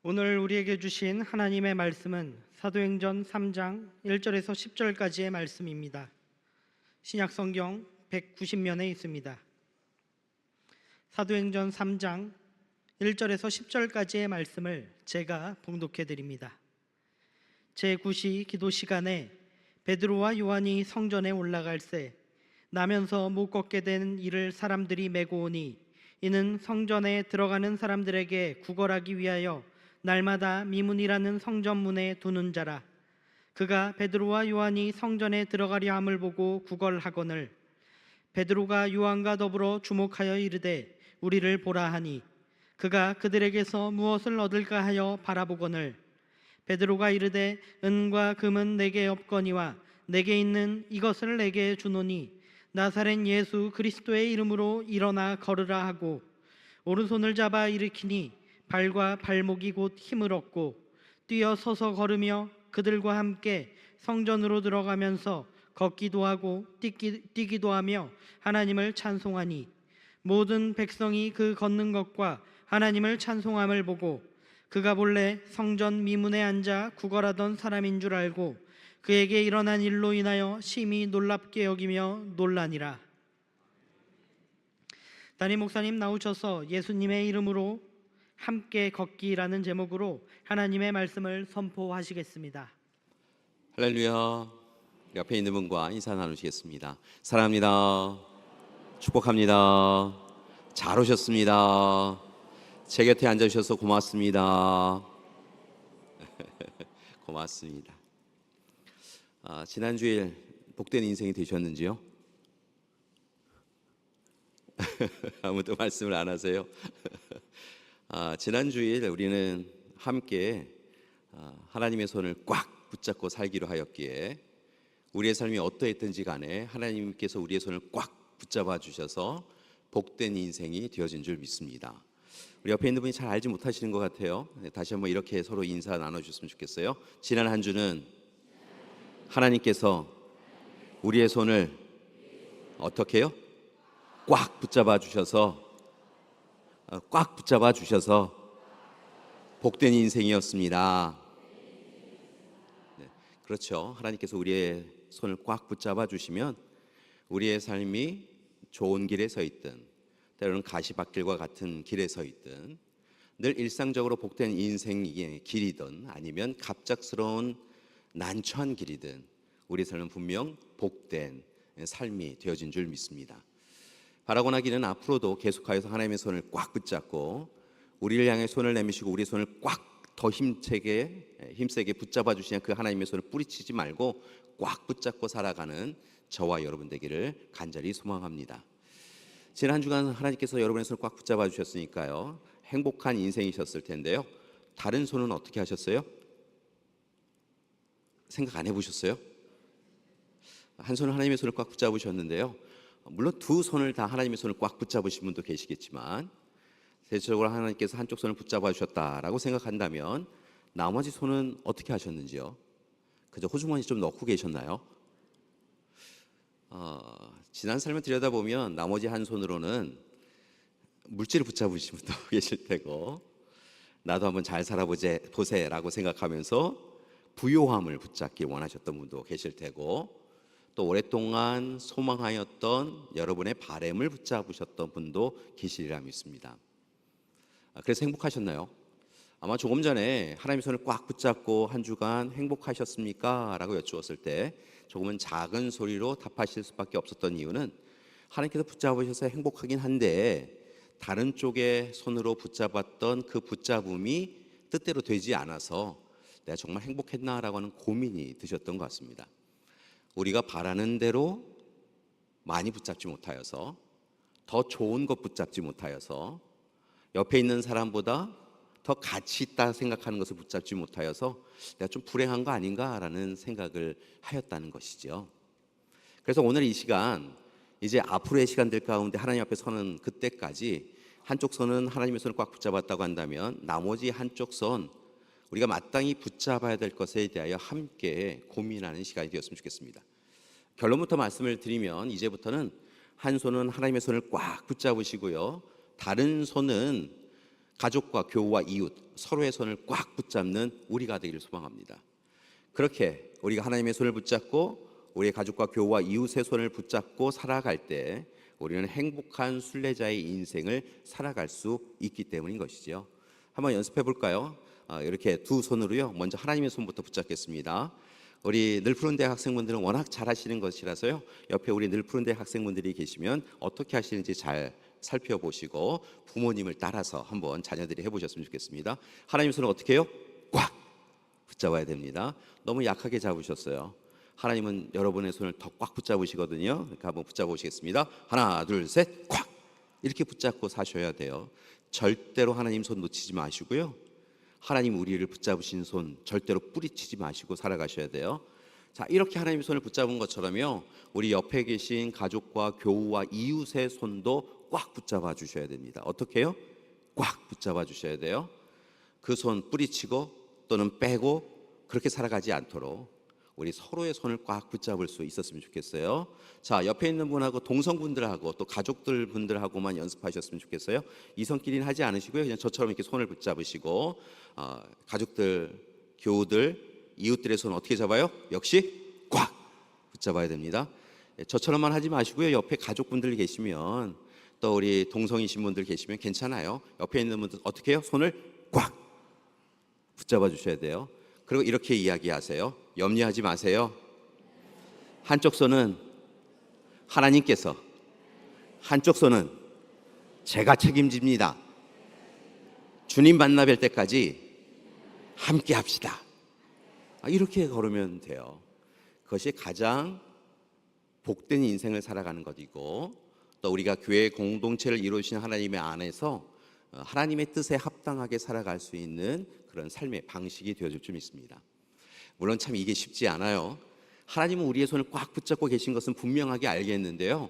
오늘 우리에게 주신 하나님의 말씀은 사도행전 3장 1절에서 10절까지의 말씀입니다. 신약 성경 190면에 있습니다. 사도행전 3장 1절에서 10절까지의 말씀을 제가 봉독해 드립니다. 제9시 기도 시간에 베드로와 요한이 성전에 올라갈새 나면서 못 걷게 된 이를 사람들이 메고 오니 이는 성전에 들어가는 사람들에게 구걸하기 위하여 날마다 미문이라는 성전문에 두는 자라. 그가 베드로와 요한이 성전에 들어가려 함을 보고 구걸하거늘 베드로가 요한과 더불어 주목하여 이르되 우리를 보라 하니 그가 그들에게서 무엇을 얻을까 하여 바라보거늘 베드로가 이르되 은과 금은 내게 없거니와 내게 있는 이것을 내게 주노니 나사렛 예수 그리스도의 이름으로 일어나 걸으라 하고 오른손을 잡아 일으키니 발과 발목이 곧 힘을 얻고 뛰어 서서 걸으며 그들과 함께 성전으로 들어가면서 걷기도 하고 뛰기도 하며 하나님을 찬송하니 모든 백성이 그 걷는 것과 하나님을 찬송함을 보고 그가 본래 성전 미문에 앉아 구걸하던 사람인 줄 알고 그에게 일어난 일로 인하여 심히 놀랍게 여기며 놀라니라. 담임 목사님 나오셔서 예수님의 이름으로 함께 걷기라는 제목으로 하나님의 말씀을 선포하시겠습니다. 할렐루야. 옆에 있는 분과 인사 나누시겠습니다. 사랑합니다. 축복합니다. 잘 오셨습니다. 제 곁에 앉아주셔서 고맙습니다. 고맙습니다. 지난 주일 복된 인생이 되셨는지요? 아무도 말씀을 안 하세요. 지난 주일 우리는 함께 하나님의 손을 꽉 붙잡고 살기로 하였기에 우리의 삶이 어떠했든지 간에 하나님께서 우리의 손을 꽉 붙잡아 주셔서 복된 인생이 되어진 줄 믿습니다. 우리 옆에 있는 분이 잘 알지 못하시는 것 같아요. 다시 한번 이렇게 서로 인사 나눠주셨으면 좋겠어요. 지난 한 주는 하나님께서 우리의 손을 어떻게 해요? 꽉 붙잡아 주셔서 복된 인생이었습니다. 네, 그렇죠. 하나님께서 우리의 손을 꽉 붙잡아 주시면 우리의 삶이 좋은 길에 서 있든 때로는 가시밭길과 같은 길에 서 있든 늘 일상적으로 복된 인생의 길이든 아니면 갑작스러운 난처한 길이든 우리의 삶은 분명 복된 삶이 되어진 줄 믿습니다. 바라고 나기는 앞으로도 계속하여서 하나님의 손을 꽉 붙잡고 우리를 향해 손을 내미시고 우리의 손을 꽉 더 힘세게 붙잡아 주시는 그 하나님의 손을 뿌리치지 말고 꽉 붙잡고 살아가는 저와 여러분 되기를 간절히 소망합니다. 지난 한 주간 하나님께서 여러분의 손을 꽉 붙잡아 주셨으니까요, 행복한 인생이셨을 텐데요. 다른 손은 어떻게 하셨어요? 생각 안 해보셨어요? 한 손은 하나님의 손을 꽉 붙잡으셨는데요, 물론 두 손을 다 하나님의 손을 꽉 붙잡으신 분도 계시겠지만 대체적으로 하나님께서 한쪽 손을 붙잡아 주셨다라고 생각한다면 나머지 손은 어떻게 하셨는지요? 그저 호주머니 좀 넣고 계셨나요? 지난 삶을 들여다보면 나머지 한 손으로는 물질을 붙잡으신 분도 계실 테고 나도 한번 잘 살아보세라고 생각하면서 부요함을 붙잡기 원하셨던 분도 계실 테고 또 오랫동안 소망하였던 여러분의 바램을 붙잡으셨던 분도 계시리라 믿습니다. 그래서 행복하셨나요? 아마 조금 전에 하나님의 손을 꽉 붙잡고 한 주간 행복하셨습니까? 라고 여쭈었을 때 조금은 작은 소리로 답하실 수밖에 없었던 이유는 하나님께서 붙잡으셔서 행복하긴 한데 다른 쪽의 손으로 붙잡았던 그 붙잡음이 뜻대로 되지 않아서 내가 정말 행복했나라고 하는 고민이 드셨던 것 같습니다. 우리가 바라는 대로 많이 붙잡지 못하여서 더 좋은 것 붙잡지 못하여서 옆에 있는 사람보다 더 가치 있다 생각하는 것을 붙잡지 못하여서 내가 좀 불행한 거 아닌가라는 생각을 하였다는 것이죠. 그래서 오늘 이 시간 이제 앞으로의 시간들 가운데 하나님 앞에 서는 그때까지 한쪽 손은 하나님의 손을 꽉 붙잡았다고 한다면 나머지 한쪽 손 우리가 마땅히 붙잡아야 될 것에 대하여 함께 고민하는 시간이 되었으면 좋겠습니다. 결론부터 말씀을 드리면 이제부터는 한 손은 하나님의 손을 꽉 붙잡으시고요, 다른 손은 가족과 교우와 이웃 서로의 손을 꽉 붙잡는 우리가 되기를 소망합니다. 그렇게 우리가 하나님의 손을 붙잡고 우리의 가족과 교우와 이웃의 손을 붙잡고 살아갈 때 우리는 행복한 순례자의 인생을 살아갈 수 있기 때문인 것이죠. 한번 연습해 볼까요? 이렇게 두 손으로요. 먼저 하나님의 손부터 붙잡겠습니다. 우리 늘푸른대 학생분들은 워낙 잘하시는 것이라서요. 옆에 우리 늘푸른대 학생분들이 계시면 어떻게 하시는지 잘 살펴보시고 부모님을 따라서 한번 자녀들이 해보셨으면 좋겠습니다. 하나님의 손을 어떻게 해요? 꽉 붙잡아야 됩니다. 너무 약하게 잡으셨어요. 하나님은 여러분의 손을 더 꽉 붙잡으시거든요. 그러니까 한번 붙잡으시겠습니다. 하나, 둘, 셋, 꽉! 이렇게 붙잡고 사셔야 돼요. 절대로 하나님 손 놓치지 마시고요. 하나님 우리를 붙잡으신 손 절대로 뿌리치지 마시고 살아가셔야 돼요. 자, 이렇게 하나님의 손을 붙잡은 것처럼요, 우리 옆에 계신 가족과 교우와 이웃의 손도 꽉 붙잡아 주셔야 됩니다. 어떻게 해요? 꽉 붙잡아 주셔야 돼요. 그 손 뿌리치고 또는 빼고 그렇게 살아가지 않도록 우리 서로의 손을 꽉 붙잡을 수 있었으면 좋겠어요. 자, 옆에 있는 분하고 동성분들하고 또 가족들 분들하고만 연습하셨으면 좋겠어요. 이성끼리는 하지 않으시고요. 그냥 저처럼 이렇게 손을 붙잡으시고 가족들, 교우들, 이웃들의 손 어떻게 잡아요? 역시 꽉 붙잡아야 됩니다. 저처럼만 하지 마시고요. 옆에 가족분들 계시면 또 우리 동성이신 분들 계시면 괜찮아요. 옆에 있는 분들 어떻게 해요? 손을 꽉 붙잡아 주셔야 돼요. 그리고 이렇게 이야기하세요. 염려하지 마세요. 한쪽 손은 하나님께서, 한쪽 손은 제가 책임집니다. 주님 만나 뵐 때까지 함께 합시다. 이렇게 걸으면 돼요. 그것이 가장 복된 인생을 살아가는 것이고, 또 우리가 교회 공동체를 이루신 하나님의 안에서 하나님의 뜻에 합당하게 살아갈 수 있는 그런 삶의 방식이 되어줄 줄 믿습니다. 물론 참 이게 쉽지 않아요. 하나님은 우리의 손을 꽉 붙잡고 계신 것은 분명하게 알겠는데요,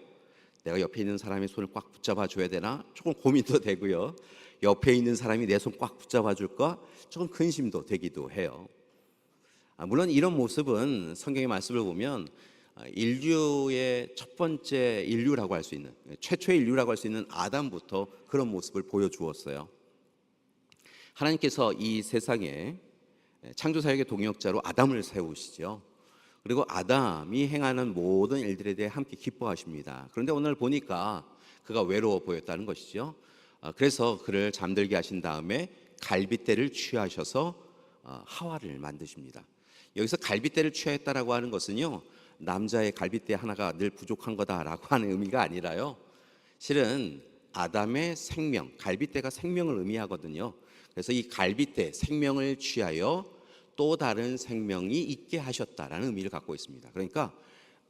내가 옆에 있는 사람의 손을 꽉 붙잡아 줘야 되나 조금 고민도 되고요, 옆에 있는 사람이 내 손 꽉 붙잡아 줄까 조금 근심도 되기도 해요. 물론 이런 모습은 성경의 말씀을 보면 인류의 첫 번째 인류라고 할 수 있는, 최초의 인류라고 할 수 있는 아담부터 그런 모습을 보여주었어요. 하나님께서 이 세상에 창조사역의 동역자로 아담을 세우시죠. 그리고 아담이 행하는 모든 일들에 대해 함께 기뻐하십니다. 그런데 오늘 보니까 그가 외로워 보였다는 것이죠. 그래서 그를 잠들게 하신 다음에 갈빗대를 취하셔서 하와를 만드십니다. 여기서 갈빗대를 취하였다라고 하는 것은요, 남자의 갈빗대 하나가 늘 부족한 거다라고 하는 의미가 아니라요, 실은 아담의 생명, 갈빗대가 생명을 의미하거든요. 그래서 이 갈빗대, 생명을 취하여 또 다른 생명이 있게 하셨다라는 의미를 갖고 있습니다. 그러니까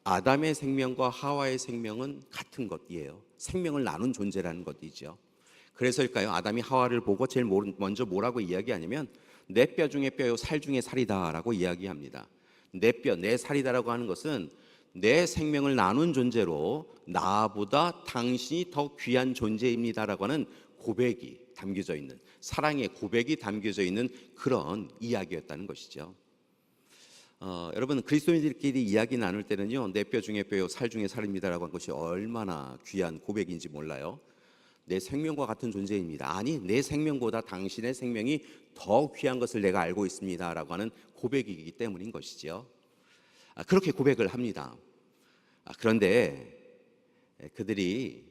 아담의 생명과 하와의 생명은 같은 것이에요. 생명을 나눈 존재라는 것이죠. 그래서일까요? 아담이 하와를 보고 제일 먼저 뭐라고 이야기하냐면 내 뼈 중에 뼈요 살 중에 살이다라고 이야기합니다. 내 뼈, 내 살이다라고 하는 것은 내 생명을 나눈 존재로 나보다 당신이 더 귀한 존재입니다라고 하는 고백이 담겨져 있는, 사랑의 고백이 담겨져 있는 그런 이야기였다는 것이죠. 여러분, 그리스도인들끼리 이야기 나눌 때는요, 내 뼈 중에 뼈요 살 중에 살입니다라고 한 것이 얼마나 귀한 고백인지 몰라요. 내 생명과 같은 존재입니다. 아니, 내 생명보다 당신의 생명이 더 귀한 것을 내가 알고 있습니다라고 하는 고백이기 때문인 것이죠. 그렇게 고백을 합니다. 그런데 그들이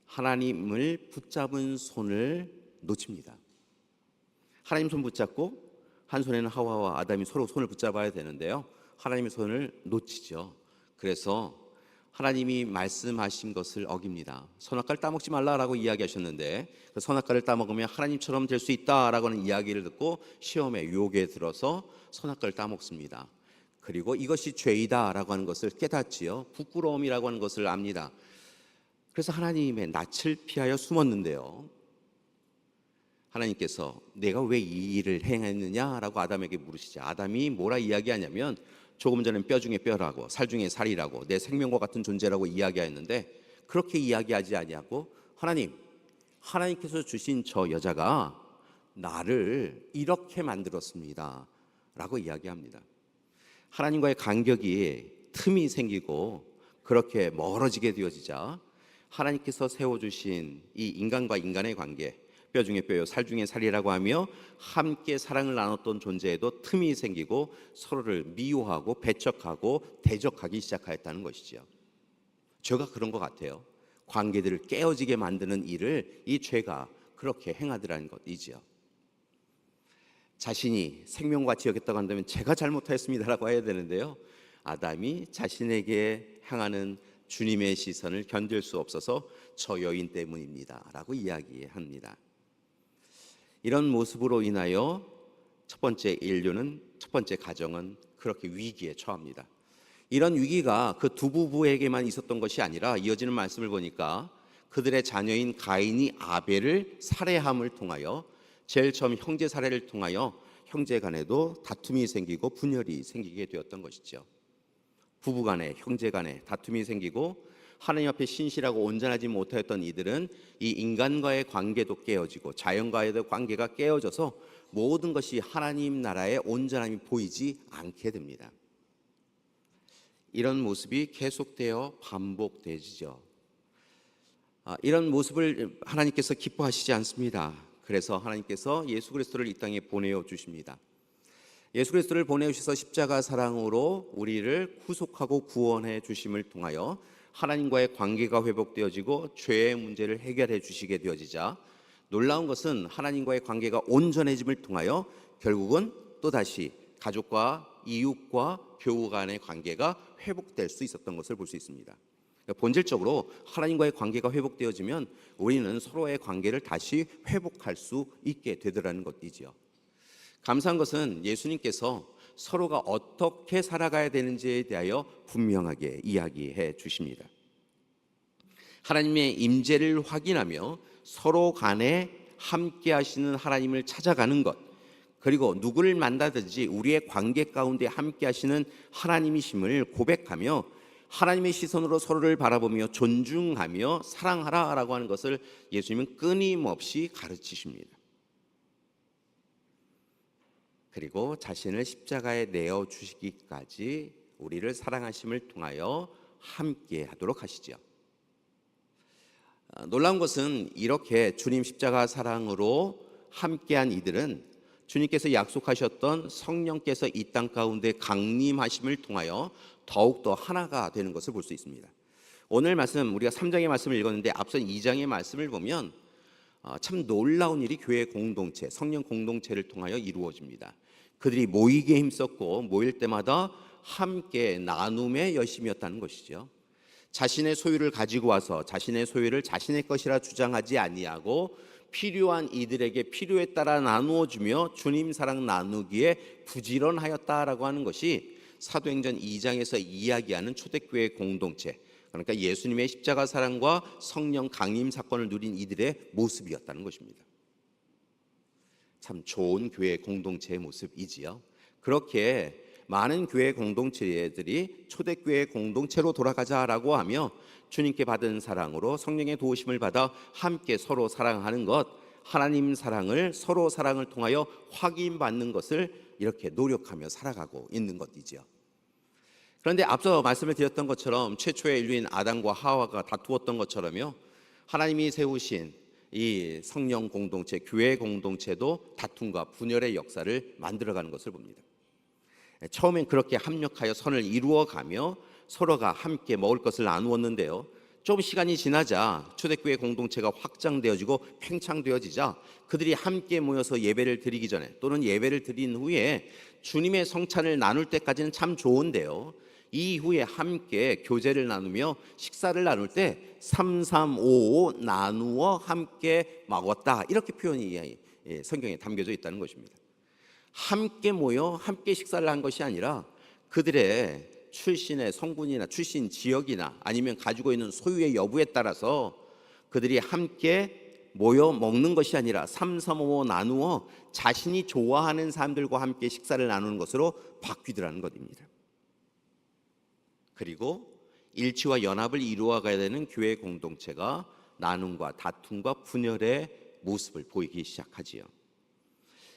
하나님을 붙잡은 손을 놓칩니다. 하나님 손 붙잡고 한 손에는 하와와 아담이 서로 손을 붙잡아야 되는데요, 하나님의 손을 놓치죠. 그래서 하나님이 말씀하신 것을 어깁니다. 선악과를 따먹지 말라라고 이야기하셨는데 그 선악과를 따먹으면 하나님처럼 될 수 있다라고 하는 이야기를 듣고 시험에 유혹에 들어서 선악과를 따먹습니다. 그리고 이것이 죄이다라고 하는 것을 깨닫지요. 부끄러움이라고 하는 것을 압니다. 그래서 하나님의 낯을 피하여 숨었는데요, 하나님께서 내가 왜 이 일을 행했느냐라고 아담에게 물으시죠. 아담이 뭐라 이야기하냐면 조금 전엔 뼈 중에 뼈라고, 살 중에 살이라고, 내 생명과 같은 존재라고 이야기하였는데 그렇게 이야기하지 아니하고 하나님께서 주신 저 여자가 나를 이렇게 만들었습니다 라고 이야기합니다. 하나님과의 간격이 틈이 생기고 그렇게 멀어지게 되어지자 하나님께서 세워주신 이 인간과 인간의 관계, 뼈 중에 뼈요 살 중에 살이라고 하며 함께 사랑을 나눴던 존재에도 틈이 생기고 서로를 미워하고 배척하고 대적하기 시작하였다는 것이지요. 죄가 그런 것 같아요. 관계들을 깨어지게 만드는 일을 이 죄가 그렇게 행하더라는 것이지요. 자신이 생명같이 여겼다고 한다면 제가 잘못하였습니다라고 해야 되는데요, 아담이 자신에게 향하는 주님의 시선을 견딜 수 없어서 저 여인 때문입니다 라고 이야기합니다. 이런 모습으로 인하여 첫 번째 인류는, 첫 번째 가정은 그렇게 위기에 처합니다. 이런 위기가 그 두 부부에게만 있었던 것이 아니라 이어지는 말씀을 보니까 그들의 자녀인 가인이 아벨을 살해함을 통하여, 제일 처음 형제 살해를 통하여 형제 간에도 다툼이 생기고 분열이 생기게 되었던 것이죠. 부부 간에, 형제 간에 다툼이 생기고 하나님 앞에 신실하고 온전하지 못하였던 이들은 이 인간과의 관계도 깨어지고 자연과의 관계가 깨어져서 모든 것이 하나님 나라의 온전함이 보이지 않게 됩니다. 이런 모습이 계속되어 반복되지요. 이런 모습을 하나님께서 기뻐하시지 않습니다. 그래서 하나님께서 예수 그리스도를 이 땅에 보내어 주십니다. 예수 그리스도를 보내주셔서 십자가 사랑으로 우리를 구속하고 구원해 주심을 통하여 하나님과의 관계가 회복되어지고 죄의 문제를 해결해 주시게 되어지자, 놀라운 것은 하나님과의 관계가 온전해짐을 통하여 결국은 또다시 가족과 이웃과 교우 간의 관계가 회복될 수 있었던 것을 볼 수 있습니다. 본질적으로 하나님과의 관계가 회복되어지면 우리는 서로의 관계를 다시 회복할 수 있게 되더라는 것이지요. 감사한 것은 예수님께서 서로가 어떻게 살아가야 되는지에 대하여 분명하게 이야기해 주십니다. 하나님의 임재를 확인하며 서로 간에 함께 하시는 하나님을 찾아가는 것, 그리고 누구를 만나든지 우리의 관계 가운데 함께 하시는 하나님이심을 고백하며 하나님의 시선으로 서로를 바라보며 존중하며 사랑하라라고 하는 것을 예수님은 끊임없이 가르치십니다. 그리고 자신을 십자가에 내어 주시기까지 우리를 사랑하심을 통하여 함께 하도록 하시죠. 놀라운 것은 이렇게 주님 십자가 사랑으로 함께한 이들은 주님께서 약속하셨던 성령께서 이 땅 가운데 강림하심을 통하여 더욱더 하나가 되는 것을 볼 수 있습니다. 오늘 말씀, 우리가 3장의 말씀을 읽었는데 앞서 2장의 말씀을 보면 참 놀라운 일이 교회 공동체, 성령 공동체를 통하여 이루어집니다. 그들이 모이기에 힘썼고 모일 때마다 함께 나눔에 열심이었다는 것이죠. 자신의 소유를 가지고 와서 자신의 소유를 자신의 것이라 주장하지 아니하고 필요한 이들에게 필요에 따라 나누어 주며 주님 사랑 나누기에 부지런하였다라고 하는 것이 사도행전 2장에서 이야기하는 초대교회 공동체, 그러니까 예수님의 십자가 사랑과 성령 강림 사건을 누린 이들의 모습이었다는 것입니다. 참 좋은 교회 공동체의 모습이지요. 그렇게 많은 교회 공동체들이 초대교회 공동체로 돌아가자라고 하며 주님께 받은 사랑으로 성령의 도우심을 받아 함께 서로 사랑하는 것, 하나님 사랑을, 서로 사랑을 통하여 확인받는 것을 이렇게 노력하며 살아가고 있는 것이지요. 그런데 앞서 말씀을 드렸던 것처럼 최초의 인류인 아담과 하와가 다투었던 것처럼요, 하나님이 세우신 이 성령 공동체, 교회 공동체도 다툼과 분열의 역사를 만들어가는 것을 봅니다. 처음엔 그렇게 합력하여 선을 이루어가며 서로가 함께 먹을 것을 나누었는데요, 좀 시간이 지나자 초대교회 공동체가 확장되어지고 팽창되어지자 그들이 함께 모여서 예배를 드리기 전에 또는 예배를 드린 후에 주님의 성찬을 나눌 때까지는 참 좋은데요, 이후에 함께 교제를 나누며 식사를 나눌 때 3355 나누어 함께 먹었다, 이렇게 표현이 성경에 담겨져 있다는 것입니다. 함께 모여 함께 식사를 한 것이 아니라 그들의 출신의 성분이나 출신 지역이나 아니면 가지고 있는 소유의 여부에 따라서 그들이 함께 모여 먹는 것이 아니라 3355 나누어 자신이 좋아하는 사람들과 함께 식사를 나누는 것으로 바뀌더라는 것입니다. 그리고 일치와 연합을 이루어가야 되는 교회 공동체가 나눔과 다툼과 분열의 모습을 보이기 시작하지요.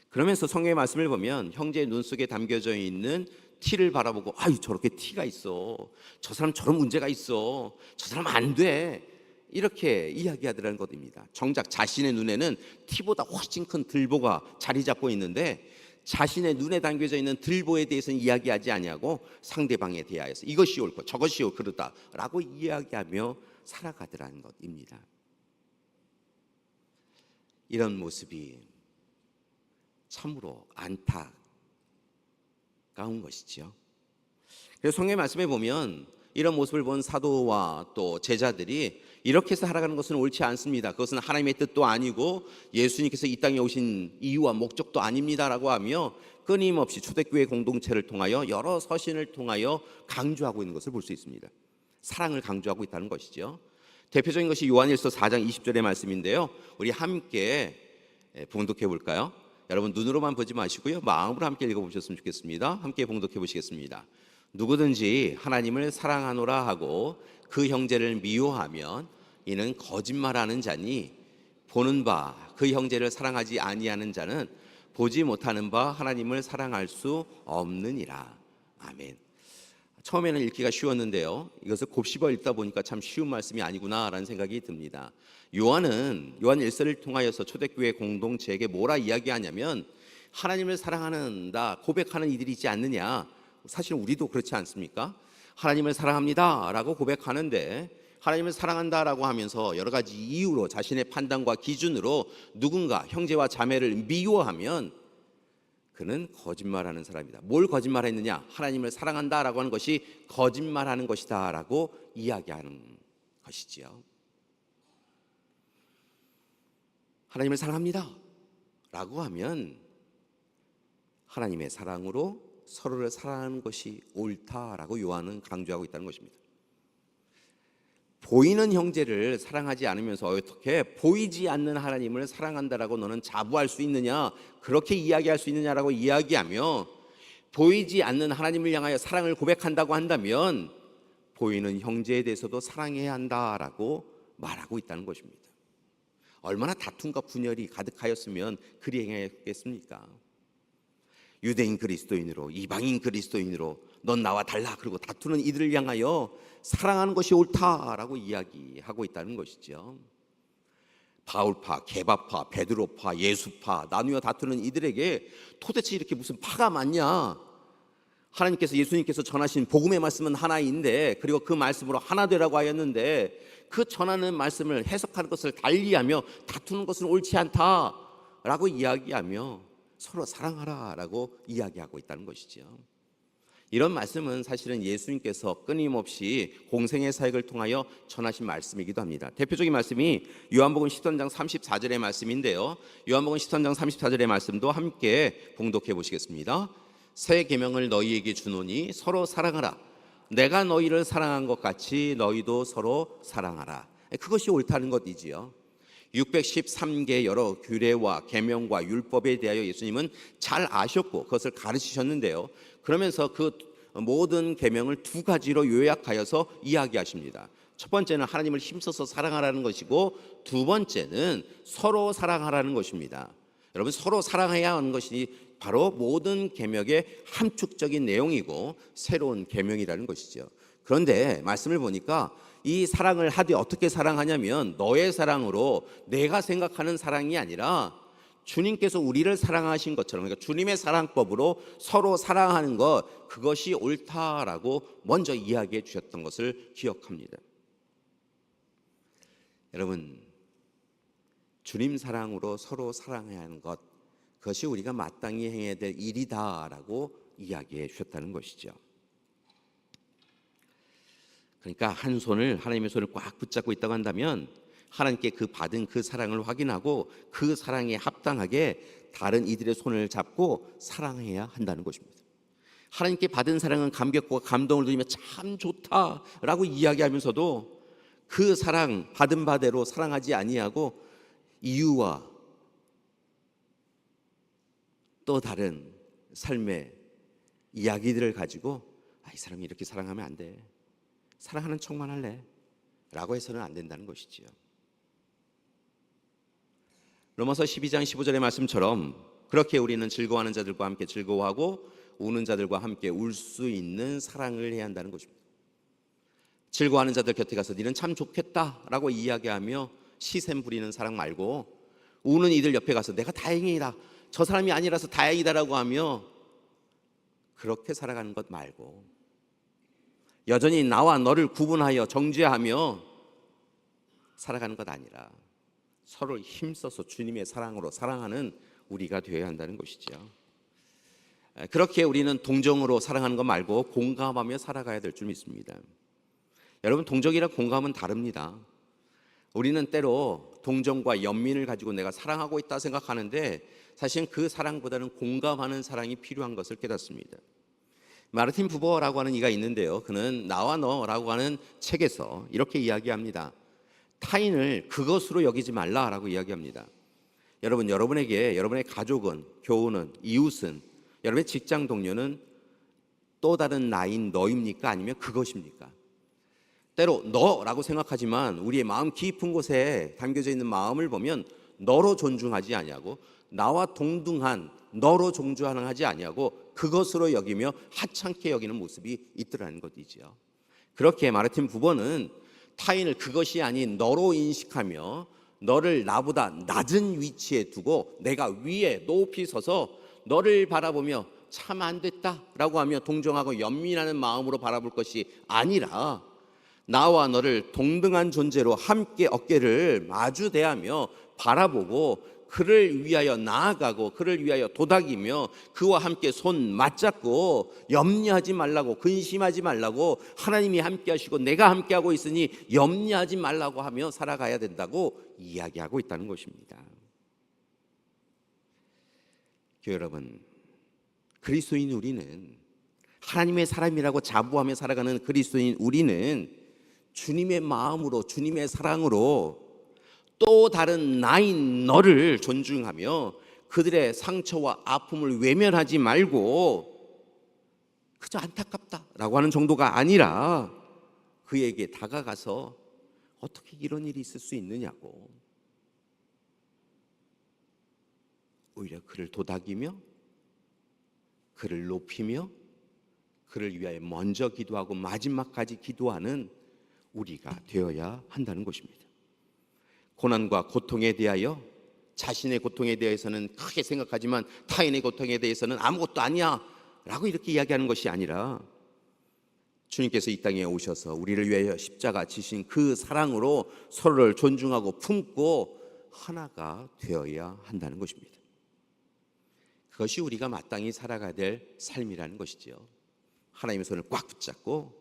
그러면서 성경의 말씀을 보면 형제의 눈 속에 담겨져 있는 티를 바라보고, 아유 저렇게 티가 있어, 저 사람 저런 문제가 있어, 저 사람 안 돼, 이렇게 이야기하더라는 것입니다. 정작 자신의 눈에는 티보다 훨씬 큰 들보가 자리 잡고 있는데 자신의 눈에 담겨져 있는 들보에 대해서는 이야기하지 아니하고 상대방에 대하여서 이것이 옳고 저것이 그르다라고 이야기하며 살아가더라는 것입니다. 이런 모습이 참으로 안타까운 것이죠. 그래서 성경의 말씀에 보면 이런 모습을 본 사도와 또 제자들이 이렇게 살아가는 것은 옳지 않습니다. 그것은 하나님의 뜻도 아니고 예수님께서 이 땅에 오신 이유와 목적도 아닙니다라고 하며 끊임없이 초대교회 공동체를 통하여 여러 서신을 통하여 강조하고 있는 것을 볼 수 있습니다. 사랑을 강조하고 있다는 것이죠. 대표적인 것이 요한일서 4장 20절의 말씀인데요. 우리 함께 봉독해 볼까요? 여러분 눈으로만 보지 마시고요, 마음으로 함께 읽어보셨으면 좋겠습니다. 함께 봉독해 보시겠습니다. 누구든지 하나님을 사랑하노라 하고 그 형제를 미워하면 이는 거짓말하는 자니 보는 바 그 형제를 사랑하지 아니하는 자는 보지 못하는 바 하나님을 사랑할 수 없느니라. 아멘. 처음에는 읽기가 쉬웠는데요, 이것을 곱씹어 읽다 보니까 참 쉬운 말씀이 아니구나라는 생각이 듭니다. 요한 일서를 통하여서 초대교회 공동체에게 뭐라 이야기하냐면 하나님을 사랑한다 고백하는 이들이 있지 않느냐. 사실 우리도 그렇지 않습니까? 하나님을 사랑합니다 라고 고백하는데 하나님을 사랑한다라고 하면서 여러 가지 이유로 자신의 판단과 기준으로 누군가 형제와 자매를 미워하면 그는 거짓말하는 사람이다. 뭘 거짓말했느냐? 하나님을 사랑한다라고 하는 것이 거짓말하는 것이다 라고 이야기하는 것이지요. 하나님을 사랑합니다 라고 하면 하나님의 사랑으로 서로를 사랑하는 것이 옳다라고 요한은 강조하고 있다는 것입니다. 보이는 형제를 사랑하지 않으면서 어떻게 보이지 않는 하나님을 사랑한다라고 너는 자부할 수 있느냐, 그렇게 이야기할 수 있느냐라고 이야기하며 보이지 않는 하나님을 향하여 사랑을 고백한다고 한다면 보이는 형제에 대해서도 사랑해야 한다라고 말하고 있다는 것입니다. 얼마나 다툼과 분열이 가득하였으면 그리 행했겠습니까? 유대인 그리스도인으로 이방인 그리스도인으로 넌 나와 달라 그러고 다투는 이들을 향하여 사랑하는 것이 옳다라고 이야기하고 있다는 것이죠. 바울파, 게바파, 베드로파, 예수파 나누어 다투는 이들에게 도대체 이렇게 무슨 파가 많냐? 하나님께서 예수님께서 전하신 복음의 말씀은 하나인데 그리고 그 말씀으로 하나 되라고 하였는데 그 전하는 말씀을 해석하는 것을 달리하며 다투는 것은 옳지 않다라고 이야기하며 서로 사랑하라라고 이야기하고 있다는 것이죠. 이런 말씀은 사실은 예수님께서 끊임없이 공생의 사역을 통하여 전하신 말씀이기도 합니다. 대표적인 말씀이 요한복음 13장 34절의 말씀인데요, 요한복음 13장 34절의 말씀도 함께 봉독해 보시겠습니다. 새 계명을 너희에게 주노니 서로 사랑하라. 내가 너희를 사랑한 것 같이 너희도 서로 사랑하라. 그것이 옳다는 것이지요. 613개 여러 규례와 계명과 율법에 대하여 예수님은 잘 아셨고 그것을 가르치셨는데요, 그러면서 그 모든 계명을 두 가지로 요약하여서 이야기하십니다. 첫 번째는 하나님을 힘써서 사랑하라는 것이고 두 번째는 서로 사랑하라는 것입니다. 여러분, 서로 사랑해야 하는 것이 바로 모든 계명의 함축적인 내용이고 새로운 계명이라는 것이죠. 그런데 말씀을 보니까 이 사랑을 하되 어떻게 사랑하냐면 너의 사랑으로 내가 생각하는 사랑이 아니라 주님께서 우리를 사랑하신 것처럼, 그러니까 주님의 사랑법으로 서로 사랑하는 것, 그것이 옳다라고 먼저 이야기해 주셨던 것을 기억합니다. 여러분, 주님 사랑으로 서로 사랑해야 하는 것, 그것이 우리가 마땅히 행해야 될 일이다라고 이야기해 주셨다는 것이죠. 그러니까 한 손을, 하나님의 손을 꽉 붙잡고 있다고 한다면 하나님께 그 받은 그 사랑을 확인하고 그 사랑에 합당하게 다른 이들의 손을 잡고 사랑해야 한다는 것입니다. 하나님께 받은 사랑은 감격과 감동을 누리며 참 좋다라고 이야기하면서도 그 사랑 받은 바대로 사랑하지 아니하고 이유와 또 다른 삶의 이야기들을 가지고 이 사람이 이렇게 사랑하면 안 돼, 사랑하는 척만 할래 라고 해서는 안 된다는 것이지요. 로마서 12장 15절의 말씀처럼 그렇게 우리는 즐거워하는 자들과 함께 즐거워하고 우는 자들과 함께 울 수 있는 사랑을 해야 한다는 것입니다. 즐거워하는 자들 곁에 가서 니는 참 좋겠다라고 이야기하며 시샘 부리는 사랑 말고, 우는 이들 옆에 가서 내가 다행이다, 저 사람이 아니라서 다행이다라고 하며 그렇게 살아가는 것 말고, 여전히 나와 너를 구분하여 정죄하며 살아가는 것 아니라 서로를 힘써서 주님의 사랑으로 사랑하는 우리가 되어야 한다는 것이죠. 그렇게 우리는 동정으로 사랑하는 것 말고 공감하며 살아가야 될 줄 믿습니다. 여러분, 동정이랑 공감은 다릅니다. 우리는 때로 동정과 연민을 가지고 내가 사랑하고 있다 생각하는데 사실은 그 사랑보다는 공감하는 사랑이 필요한 것을 깨닫습니다. 마르틴 부버라고 하는 이가 있는데요, 그는 나와 너라고 하는 책에서 이렇게 이야기합니다. 타인을 그것으로 여기지 말라라고 이야기합니다. 여러분, 여러분에게 여러분의 가족은, 교우는, 이웃은, 여러분의 직장 동료는 또 다른 나인 너입니까? 아니면 그것입니까? 때로 너라고 생각하지만 우리의 마음 깊은 곳에 담겨져 있는 마음을 보면 너로 존중하지 아니하고, 나와 동등한 너로 존중하지 아니하고 그것으로 여기며 하찮게 여기는 모습이 있더라는 것이지요. 그렇게 마르틴 부버는 타인을 그것이 아닌 너로 인식하며 너를 나보다 낮은 위치에 두고 내가 위에 높이 서서 너를 바라보며 참 안 됐다라고 하며 동정하고 연민하는 마음으로 바라볼 것이 아니라, 나와 너를 동등한 존재로 함께 어깨를 마주 대하며 바라보고 그를 위하여 나아가고 그를 위하여 도닥이며 그와 함께 손 맞잡고 염려하지 말라고, 근심하지 말라고, 하나님이 함께 하시고 내가 함께 하고 있으니 염려하지 말라고 하며 살아가야 된다고 이야기하고 있다는 것입니다. 교회 여러분, 그리스도인 우리는, 하나님의 사람이라고 자부하며 살아가는 그리스도인 우리는 주님의 마음으로, 주님의 사랑으로 또 다른 나인 너를 존중하며 그들의 상처와 아픔을 외면하지 말고 그저 안타깝다라고 하는 정도가 아니라 그에게 다가가서 어떻게 이런 일이 있을 수 있느냐고 오히려 그를 도닥이며 그를 높이며 그를 위하여 먼저 기도하고 마지막까지 기도하는 우리가 되어야 한다는 것입니다. 고난과 고통에 대하여, 자신의 고통에 대해서는 크게 생각하지만 타인의 고통에 대해서는 아무것도 아니야 라고 이렇게 이야기하는 것이 아니라, 주님께서 이 땅에 오셔서 우리를 위하여 십자가 지신 그 사랑으로 서로를 존중하고 품고 하나가 되어야 한다는 것입니다. 그것이 우리가 마땅히 살아가야 될 삶이라는 것이지요. 하나님의 손을 꽉 붙잡고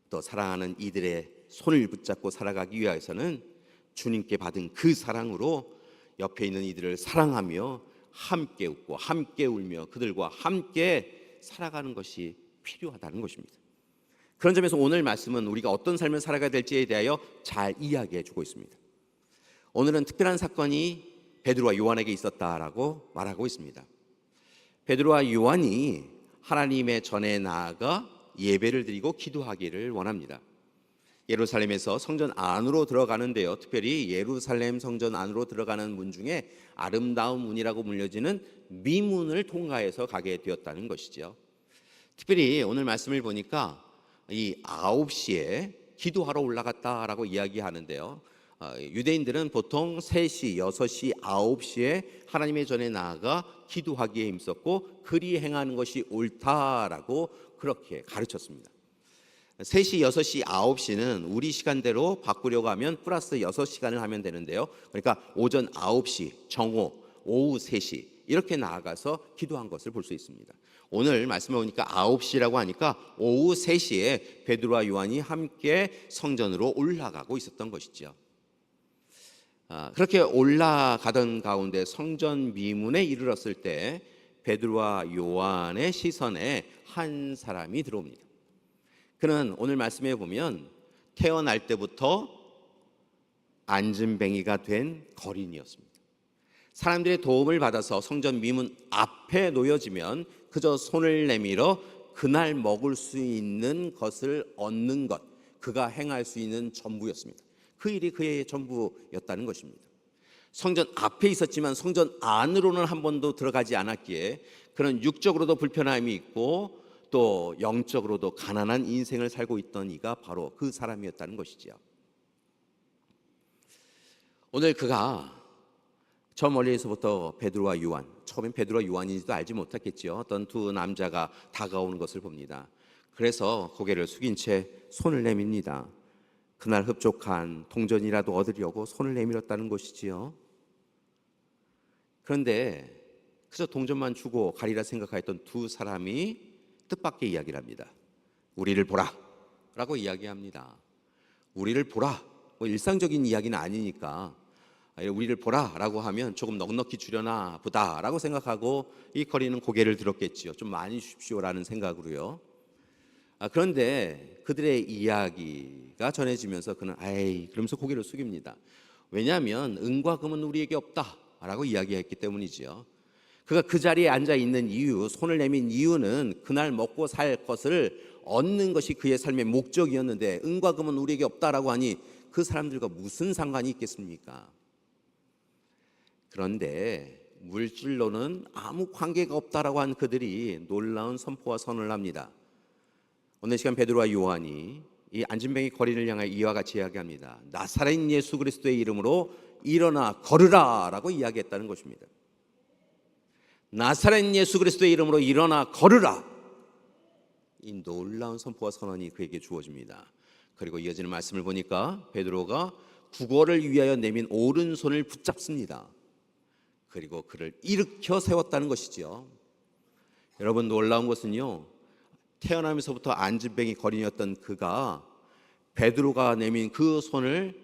또 사랑하는 이들의 손을 붙잡고 살아가기 위해서는 주님께 받은 그 사랑으로 옆에 있는 이들을 사랑하며 함께 웃고 함께 울며 그들과 함께 살아가는 것이 필요하다는 것입니다. 그런 점에서 오늘 말씀은 우리가 어떤 삶을 살아가야 될지에 대하여 잘 이야기해 주고 있습니다. 오늘은 특별한 사건이 베드로와 요한에게 있었다라고 말하고 있습니다. 베드로와 요한이 하나님의 전에 나아가 예배를 드리고 기도하기를 원합니다. 예루살렘에서 성전 안으로 들어가는데요, 특별히 예루살렘 성전 안으로 들어가는 문 중에 아름다운 문이라고 불려지는 미문을 통과해서 가게 되었다는 것이죠. 특별히 오늘 말씀을 보니까 이 9시에 기도하러 올라갔다라고 이야기하는데요, 유대인들은 보통 3시, 6시, 9시에 하나님의 전에 나아가 기도하기에 힘썼고 그리 행하는 것이 옳다라고 그렇게 가르쳤습니다. 3시, 6시, 9시는 우리 시간대로 바꾸려고 하면 플러스 6시간을 하면 되는데요, 그러니까 오전 9시, 정오, 오후 3시 이렇게 나아가서 기도한 것을 볼 수 있습니다. 오늘 말씀을 보니까 9시라고 하니까 오후 3시에 베드로와 요한이 함께 성전으로 올라가고 있었던 것이죠. 그렇게 올라가던 가운데 성전 미문에 이르렀을 때 베드로와 요한의 시선에 한 사람이 들어옵니다. 그는 오늘 말씀에 보면 태어날 때부터 안진뱅이가 된 거린이었습니다. 사람들의 도움을 받아서 성전 미문 앞에 놓여지면 그저 손을 내밀어 그날 먹을 수 있는 것을 얻는 것, 그가 행할 수 있는 전부였습니다. 그 일이 그의 전부였다는 것입니다. 성전 앞에 있었지만 성전 안으로는 한 번도 들어가지 않았기에 그는 육적으로도 불편함이 있고 또 영적으로도 가난한 인생을 살고 있던 이가 바로 그 사람이었다는 것이지요. 오늘 그가 저 멀리에서부터 베드로와 요한, 처음엔 베드로와 요한인지도 알지 못했겠지요. 어떤 두 남자가 다가오는 것을 봅니다. 그래서 고개를 숙인 채 손을 내밉니다. 그날 흡족한 동전이라도 얻으려고 손을 내밀었다는 것이지요. 그런데 그저 동전만 주고 가리라 생각하였던 두 사람이 뜻밖의 이야기를 합니다. 우리를 보라 라고 이야기합니다. 우리를 보라, 뭐 일상적인 이야기는 아니니까 우리를 보라 라고 하면 조금 넉넉히 주려나 보다 라고 생각하고 이 거리는 고개를 들었겠지요. 좀 많이 주십시오 라는 생각으로요. 그런데 그들의 이야기가 전해지면서 그는 그러면서 고개를 숙입니다. 왜냐하면 은과 금은 우리에게 없다 라고 이야기했기 때문이지요. 그가 그 자리에 앉아 있는 이유, 손을 내민 이유는 그날 먹고 살 것을 얻는 것이 그의 삶의 목적이었는데 은과 금은 우리에게 없다라고 하니 그 사람들과 무슨 상관이 있겠습니까? 그런데 물질로는 아무 관계가 없다라고 한 그들이 놀라운 선포와 선언을 합니다. 오늘 시간 베드로와 요한이 이 안진뱅이 거린을 향하여 이와 같이 이야기합니다. 나사렛 예수 그리스도의 이름으로 일어나 걸으라 라고 이야기했다는 것입니다. 나사렛 예수 그리스도의 이름으로 일어나 걸으라. 이 놀라운 선포와 선언이 그에게 주어집니다. 그리고 이어지는 말씀을 보니까 베드로가 구걸을 위하여 내민 오른손을 붙잡습니다. 그리고 그를 일으켜 세웠다는 것이죠. 여러분, 놀라운 것은요, 태어나면서부터 안진뱅이 거린이었던 그가 베드로가 내민 그 손을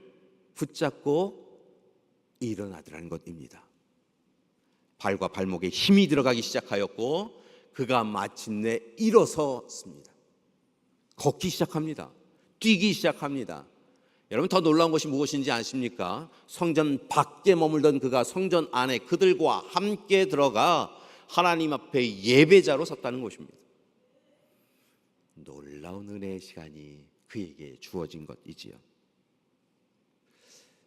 붙잡고 일어나더라는 것입니다. 발과 발목에 힘이 들어가기 시작하였고 그가 마침내 일어섰습니다. 걷기 시작합니다. 뛰기 시작합니다. 여러분, 더 놀라운 것이 무엇인지 아십니까? 성전 밖에 머물던 그가 성전 안에 그들과 함께 들어가 하나님 앞에 예배자로 섰다는 것입니다. 놀라운 은혜의 시간이 그에게 주어진 것이지요.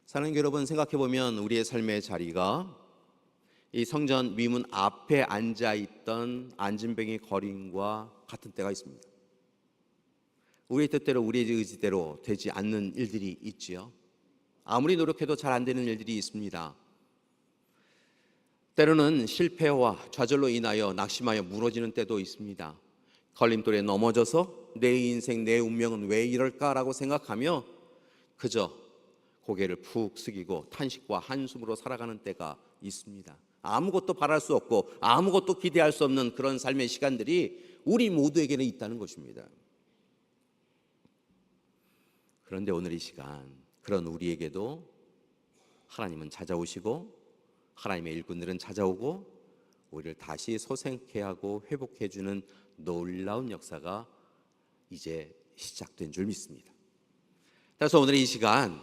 사랑하는 여러분, 생각해보면 우리의 삶의 자리가 이 성전 위문 앞에 앉아있던 안진뱅이 거린과 같은 때가 있습니다. 우리의 뜻대로, 우리의 의지대로 되지 않는 일들이 있지요. 아무리 노력해도 잘 안 되는 일들이 있습니다. 때로는 실패와 좌절로 인하여 낙심하여 무너지는 때도 있습니다. 걸림돌에 넘어져서 내 인생, 내 운명은 왜 이럴까라고 생각하며 그저 고개를 푹 숙이고 탄식과 한숨으로 살아가는 때가 있습니다. 아무것도 바랄 수 없고 아무것도 기대할 수 없는 그런 삶의 시간들이 우리 모두에게는 있다는 것입니다. 그런데 오늘 이 시간, 그런 우리에게도 하나님은 찾아오시고 하나님의 일꾼들은 찾아오고 우리를 다시 소생케 하고 회복해 주는 놀라운 역사가 이제 시작된 줄 믿습니다. 따라서 오늘 이 시간,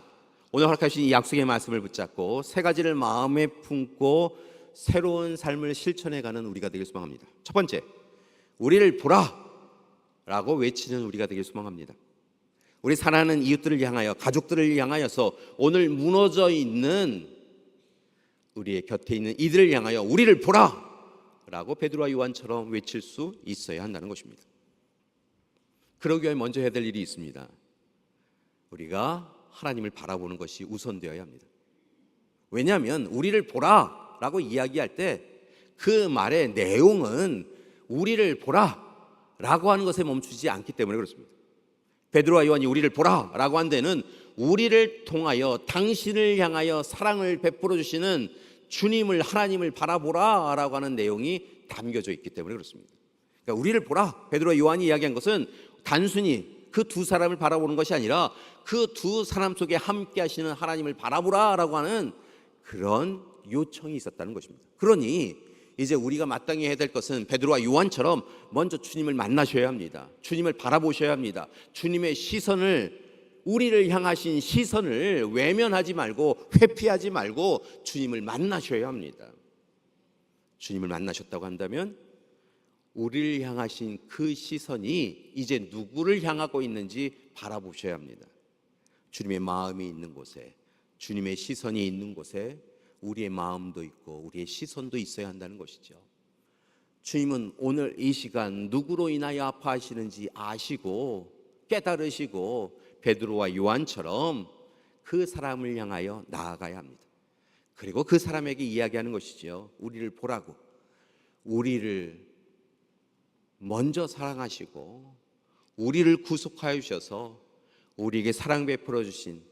오늘 허락하신 이 약속의 말씀을 붙잡고 세 가지를 마음에 품고 새로운 삶을 실천해가는 우리가 되길 소망합니다. 첫 번째, 우리를 보라 라고 외치는 우리가 되길 소망합니다. 우리 사랑하는 이웃들을 향하여, 가족들을 향하여서 오늘 무너져 있는 우리의 곁에 있는 이들을 향하여 우리를 보라 라고 베드로와 요한처럼 외칠 수 있어야 한다는 것입니다. 그러기 위해 먼저 해야 될 일이 있습니다. 우리가 하나님을 바라보는 것이 우선되어야 합니다. 왜냐하면 우리를 보라 라고 이야기할 때 그 말의 내용은 우리를 보라 라고 하는 것에 멈추지 않기 때문에 그렇습니다. 베드로와 요한이 우리를 보라 라고 한 데는 우리를 통하여 당신을 향하여 사랑을 베풀어 주시는 주님을, 하나님을 바라보라 라고 하는 내용이 담겨져 있기 때문에 그렇습니다. 그러니까 우리를 보라, 베드로와 요한이 이야기한 것은 단순히 그 두 사람을 바라보는 것이 아니라 그 두 사람 속에 함께 하시는 하나님을 바라보라 라고 하는 그런 요청이 있었다는 것입니다. 그러니 이제 우리가 마땅히 해야 될 것은 베드로와 요한처럼 먼저 주님을 만나셔야 합니다. 주님을 바라보셔야 합니다. 주님의 시선을, 우리를 향하신 시선을 외면하지 말고 회피하지 말고 주님을 만나셔야 합니다. 주님을 만나셨다고 한다면 우리를 향하신 그 시선이 이제 누구를 향하고 있는지 바라보셔야 합니다. 주님의 마음이 있는 곳에, 주님의 시선이 있는 곳에 우리의 마음도 있고 우리의 시선도 있어야 한다는 것이죠. 주님은 오늘 이 시간 누구로 인하여 아파하시는지 아시고 깨달으시고 베드로와 요한처럼 그 사람을 향하여 나아가야 합니다. 그리고 그 사람에게 이야기하는 것이죠. 우리를 보라고. 우리를 먼저 사랑하시고 우리를 구속하여 주셔서 우리에게 사랑 베풀어 주신,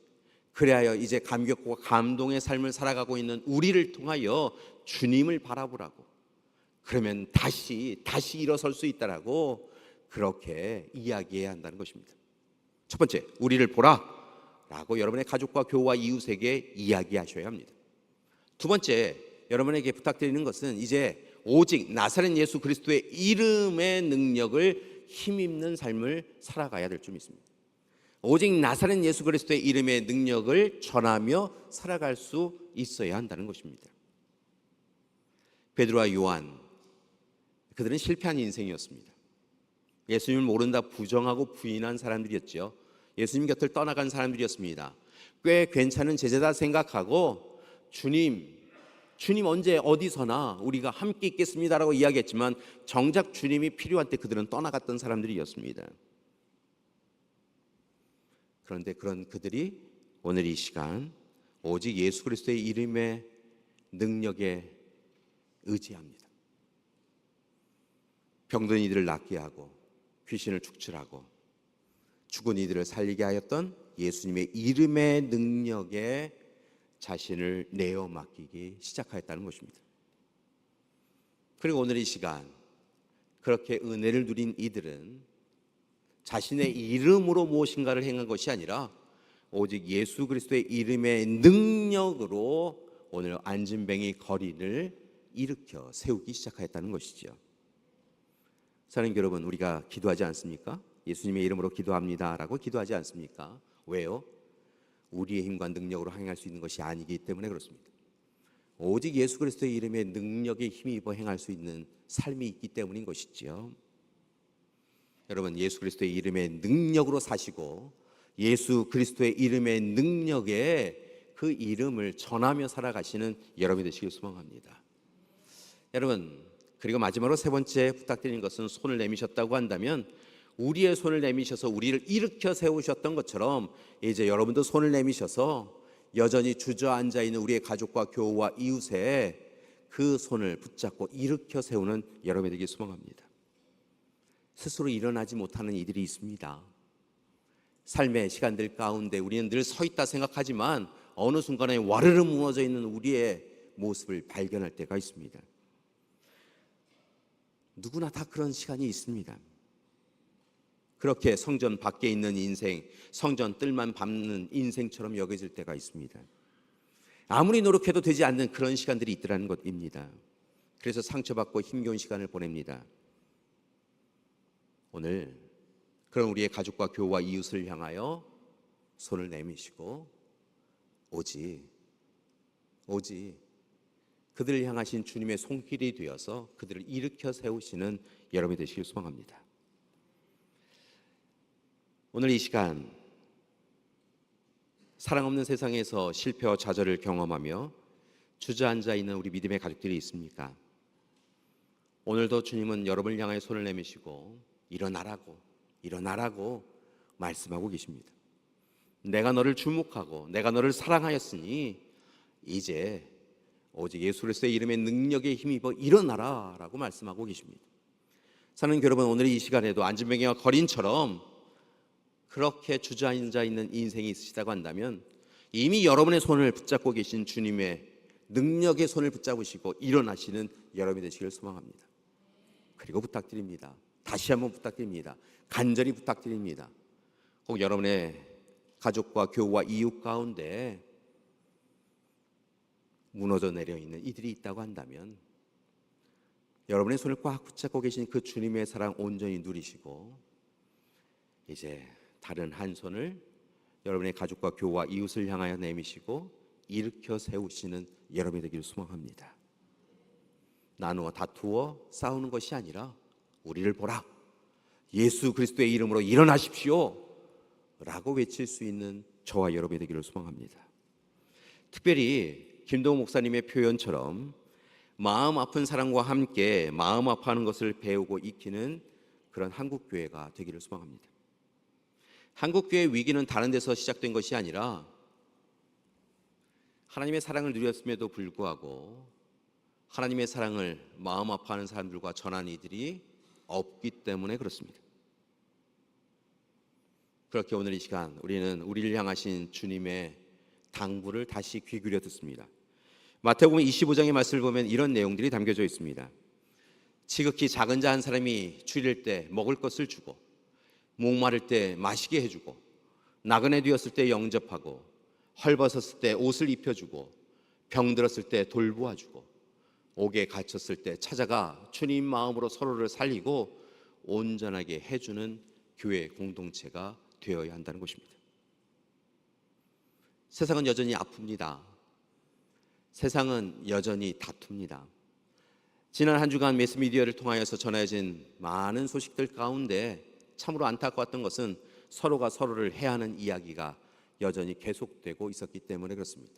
그래야 이제 감격과 감동의 삶을 살아가고 있는 우리를 통하여 주님을 바라보라고. 그러면 다시 일어설 수 있다라고 그렇게 이야기해야 한다는 것입니다. 첫 번째, 우리를 보라 라고 여러분의 가족과 교우와 이웃에게 이야기하셔야 합니다. 두 번째, 여러분에게 부탁드리는 것은 이제 오직 나사렛 예수 그리스도의 이름의 능력을 힘입는 삶을 살아가야 될 줄 믿습니다. 오직 나사렛 예수 그리스도의 이름의 능력을 전하며 살아갈 수 있어야 한다는 것입니다. 베드로와 요한, 그들은 실패한 인생이었습니다. 예수님을 모른다 부정하고 부인한 사람들이었죠. 예수님 곁을 떠나간 사람들이었습니다. 꽤 괜찮은 제자다 생각하고 주님 언제 어디서나 우리가 함께 있겠습니다라고 이야기했지만 정작 주님이 필요한 때 그들은 떠나갔던 사람들이었습니다. 그런데 그런 그들이 오늘 이 시간 오직 예수 그리스도의 이름의 능력에 의지합니다. 병든 이들을 낫게 하고 귀신을 축출하고 죽은 이들을 살리게 하였던 예수님의 이름의 능력에 자신을 내어 맡기기 시작하였다는 것입니다. 그리고 오늘 이 시간 그렇게 은혜를 누린 이들은 자신의 이름으로 무엇인가를 행한 것이 아니라 오직 예수 그리스도의 이름의 능력으로 오늘 안진뱅이 거린을 일으켜 세우기 시작하였다는 것이죠. 사랑하는 여러분, 우리가 기도하지 않습니까? 예수님의 이름으로 기도합니다라고 기도하지 않습니까? 왜요? 우리의 힘과 능력으로 행할 수 있는 것이 아니기 때문에 그렇습니다. 오직 예수 그리스도의 이름의 능력에 힘입어 행할 수 있는 삶이 있기 때문인 것이지요. 여러분, 예수 그리스도의 이름의 능력으로 사시고 예수 그리스도의 이름의 능력에 그 이름을 전하며 살아가시는 여러분이 되시길 소망합니다. 여러분, 그리고 마지막으로 세 번째 부탁드리는 것은 손을 내미셨다고 한다면 우리의 손을 내미셔서 우리를 일으켜 세우셨던 것처럼 이제 여러분도 손을 내미셔서 여전히 주저앉아 있는 우리의 가족과 교우와 이웃에 그 손을 붙잡고 일으켜 세우는 여러분이 되길 소망합니다. 스스로 일어나지 못하는 이들이 있습니다. 삶의 시간들 가운데 우리는 늘 서 있다 생각하지만 어느 순간에 와르르 무너져 있는 우리의 모습을 발견할 때가 있습니다. 누구나 다 그런 시간이 있습니다. 그렇게 성전 밖에 있는 인생, 성전 뜰만 밟는 인생처럼 여겨질 때가 있습니다. 아무리 노력해도 되지 않는 그런 시간들이 있더라는 것입니다. 그래서 상처받고 힘겨운 시간을 보냅니다. 오늘 그런 우리의 가족과 교우와 이웃을 향하여 손을 내미시고 오직 그들을 향하신 주님의 손길이 되어서 그들을 일으켜 세우시는 여러분이 되시길 소망합니다. 오늘 이 시간 사랑 없는 세상에서 실패와 좌절을 경험하며 주저앉아 있는 우리 믿음의 가족들이 있습니까? 오늘도 주님은 여러분을 향하여 손을 내미시고 일어나라고 말씀하고 계십니다. 내가 너를 주목하고 내가 너를 사랑하였으니 이제 오직 예수 그리스도의 이름의 능력에 힘입어 일어나라 라고 말씀하고 계십니다. 사랑하는 여러분, 오늘 이 시간에도 안진뱅이와 거린처럼 그렇게 주저앉아 있는 인생이 있으시다고 한다면 이미 여러분의 손을 붙잡고 계신 주님의 능력의 손을 붙잡으시고 일어나시는 여러분이 되시길 소망합니다. 그리고 부탁드립니다. 다시 한번 부탁드립니다. 간절히 부탁드립니다. 혹 여러분의 가족과 교우와 이웃 가운데 무너져 내려 있는 이들이 있다고 한다면 여러분의 손을 꽉 붙잡고 계신 그 주님의 사랑 온전히 누리시고 이제 다른 한 손을 여러분의 가족과 교우와 이웃을 향하여 내미시고 일으켜 세우시는 여러분이 되기를 소망합니다. 나누어 다투어 싸우는 것이 아니라 우리를 보라, 예수 그리스도의 이름으로 일어나십시오 라고 외칠 수 있는 저와 여러분이 되기를 소망합니다. 특별히 김동욱 목사님의 표현처럼 마음 아픈 사람과 함께 마음 아파하는 것을 배우고 익히는 그런 한국교회가 되기를 소망합니다. 한국교회의 위기는 다른 데서 시작된 것이 아니라 하나님의 사랑을 누렸음에도 불구하고 하나님의 사랑을 마음 아파하는 사람들과 전하는 이들이 없기 때문에 그렇습니다. 그렇게 오늘 이 시간 우리는 우리를 향하신 주님의 당부를 다시 귀 기울여 듣습니다. 마태복음 25장의 말씀을 보면 이런 내용들이 담겨져 있습니다. 지극히 작은 자 한 사람이 추릴 때 먹을 것을 주고, 목마를 때 마시게 해주고, 나그네 되었을 때 영접하고, 헐벗었을 때 옷을 입혀주고, 병들었을 때 돌보아주고, 옥에 갇혔을 때 찾아가 주님 마음으로 서로를 살리고 온전하게 해주는 교회 공동체가 되어야 한다는 것입니다. 세상은 여전히 아픕니다. 세상은 여전히 다툽니다. 지난 한 주간 매스미디어를 통하여서 전해진 많은 소식들 가운데 참으로 안타까웠던 것은 서로가 서로를 해하는 이야기가 여전히 계속되고 있었기 때문에 그렇습니다.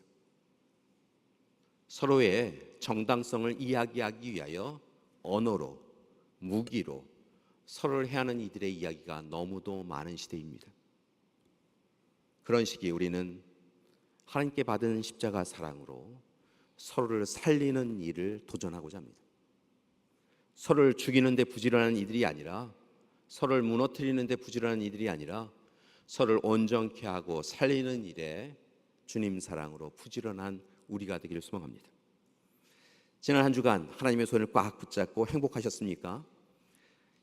서로의 정당성을 이야기하기 위하여 언어로, 무기로 서로를 해하는 이들의 이야기가 너무도 많은 시대입니다. 그런 시기에 우리는 하나님께 받은 십자가 사랑으로 서로를 살리는 일을 도전하고자 합니다. 서로를 죽이는 데 부지런한 이들이 아니라, 서로를 무너뜨리는 데 부지런한 이들이 아니라 서로를 온전케 하고 살리는 일에 주님 사랑으로 부지런한 우리가 되기를 소망합니다. 지난 한 주간 하나님의 손을 꽉 붙잡고 행복하셨습니까?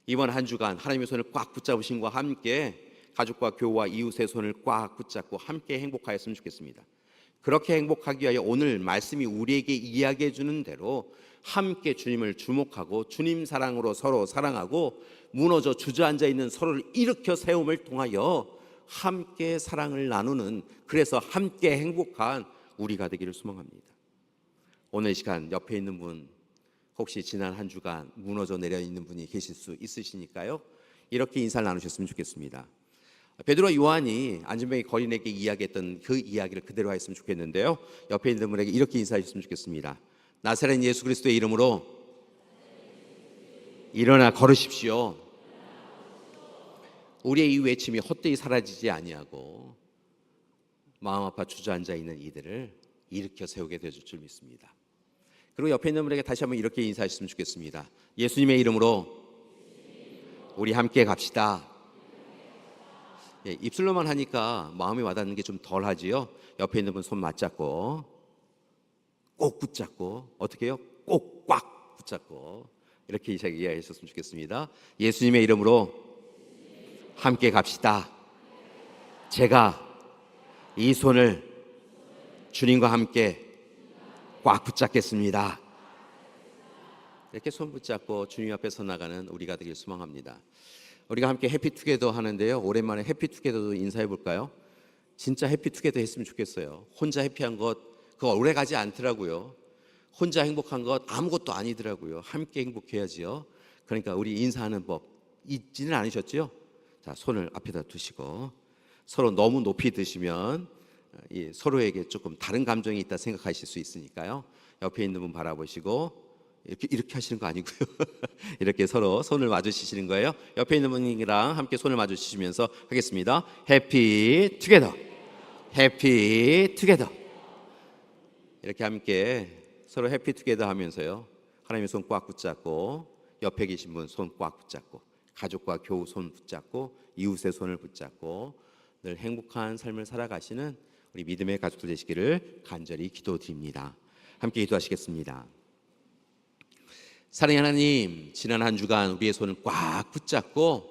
이번 한 주간 하나님의 손을 꽉 붙잡으심과 함께 가족과 교우와 이웃의 손을 꽉 붙잡고 함께 행복하였으면 좋겠습니다. 그렇게 행복하기 위하여 오늘 말씀이 우리에게 이야기해 주는 대로 함께 주님을 주목하고 주님 사랑으로 서로 사랑하고 무너져 주저앉아 있는 서로를 일으켜 세움을 통하여 함께 사랑을 나누는, 그래서 함께 행복한 우리가 되기를 소망합니다. 오늘 이 시간 옆에 있는 분, 혹시 지난 한 주간 무너져 내려 있는 분이 계실 수 있으시니까요, 이렇게 인사를 나누셨으면 좋겠습니다. 베드로와 요한이 안전병이 거린에게 이야기했던 그 이야기를 그대로 하였으면 좋겠는데요, 옆에 있는 분에게 이렇게 인사하셨으면 좋겠습니다. 나사렛 예수 그리스도의 이름으로 일어나 걸으십시오. 우리의 이 외침이 헛되이 사라지지 아니하고 마음 아파 주저앉아 있는 이들을 일으켜 세우게 되줄 줄 믿습니다. 그리고 옆에 있는 분에게 다시 한번 이렇게 인사하셨으면 좋겠습니다. 예수님의 이름으로 우리 함께 갑시다. 예, 입술로만 하니까 마음이 와닿는 게 좀 덜하지요. 옆에 있는 분 손 맞잡고 꼭 붙잡고, 어떻게 해요? 꼭 꽉 붙잡고 이렇게 이야기하셨으면 좋겠습니다. 예수님의 이름으로 함께 갑시다. 제가 이 손을 주님과 함께 꽉 붙잡겠습니다. 이렇게 손 붙잡고 주님 앞에 서 나가는 우리가 되길 소망합니다. 우리가 함께 해피투게더 하는데요, 오랜만에 해피투게더도 인사해 볼까요? 진짜 해피투게더 했으면 좋겠어요. 혼자 해피한 것 그거 오래 가지 않더라고요. 혼자 행복한 것 아무것도 아니더라고요. 함께 행복해야지요. 그러니까 우리 인사하는 법 잊지는 않으셨죠? 자, 손을 앞에다 두시고 서로 너무 높이 드시면 서로에게 조금 다른 감정이 있다 생각하실 수 있으니까요, 옆에 있는 분 바라보시고 이렇게 하시는 거 아니고요. 이렇게 서로 손을 마주치시는 거예요. 옆에 있는 분이랑 함께 손을 마주치시면서 하겠습니다. 해피 투게더, 해피 투게더. 이렇게 함께 서로 해피 투게더 하면서요, 하나님의 손 꽉 붙잡고 옆에 계신 분 손 꽉 붙잡고 가족과 교우 손 붙잡고 이웃의 손을 붙잡고 늘 행복한 삶을 살아가시는 우리 믿음의 가족들 되시기를 간절히 기도드립니다. 함께 기도하시겠습니다. 사랑의 하나님, 지난 한 주간 우리의 손을 꽉 붙잡고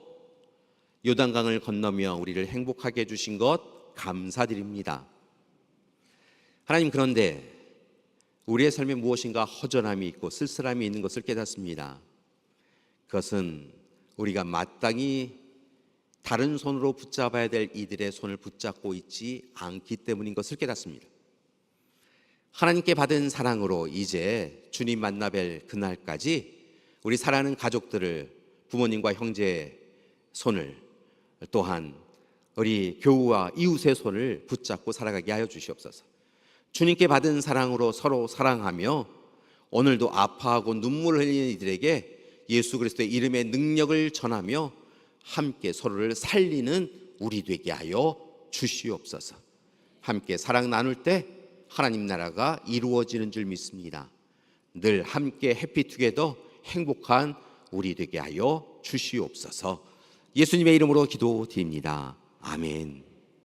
요단강을 건너며 우리를 행복하게 해주신 것 감사드립니다. 하나님, 그런데 우리의 삶에 무엇인가 허전함이 있고 쓸쓸함이 있는 것을 깨닫습니다. 그것은 우리가 마땅히 다른 손으로 붙잡아야 될 이들의 손을 붙잡고 있지 않기 때문인 것을 깨닫습니다. 하나님께 받은 사랑으로 이제 주님 만나 뵐 그날까지 우리 사랑하는 가족들을, 부모님과 형제의 손을, 또한 우리 교우와 이웃의 손을 붙잡고 살아가게 하여 주시옵소서. 주님께 받은 사랑으로 서로 사랑하며 오늘도 아파하고 눈물을 흘리는 이들에게 예수 그리스도의 이름의 능력을 전하며 함께 서로를 살리는 우리 되게 하여 주시옵소서. 함께 사랑 나눌 때 하나님 나라가 이루어지는 줄 믿습니다. 늘 함께 해피투게더 행복한 우리 되게 하여 주시옵소서. 예수님의 이름으로 기도드립니다. 아멘.